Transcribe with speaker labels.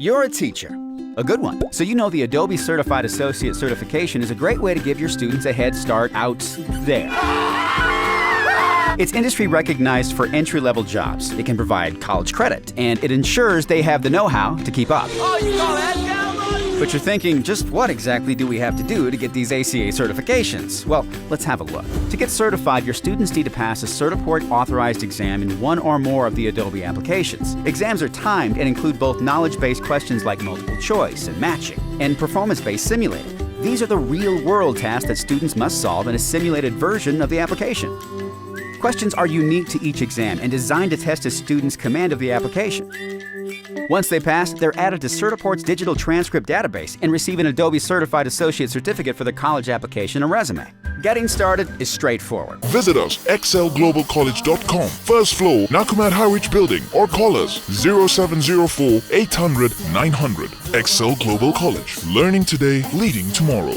Speaker 1: You're a teacher, a good one. So you know the Adobe Certified Associate certification is a great way to give your students a head start out there. It's industry recognized for entry-level jobs. It can provide college credit, and it ensures they have the know-how to keep up.
Speaker 2: Oh, you call that download?
Speaker 1: But you're thinking, just what exactly do we have to do to get these ACA certifications? Well, let's have a look. To get certified, your students need to pass a Certiport authorized exam in one or more of the Adobe applications. Exams are timed and include both knowledge-based questions like multiple choice and matching, and performance-based simulated. These are the real-world tasks that students must solve in a simulated version of the application. Questions are unique to each exam and designed to test a student's command of the application. Once they pass, they're added to Certiport's digital transcript database and receive an Adobe Certified Associate certificate for the college application and resume. Getting started is straightforward.
Speaker 3: Visit us excelglobalcollege.com, first floor, Nakumatt Harwich Building, or call us 0704 800 900. Excel Global College. Learning today, leading tomorrow.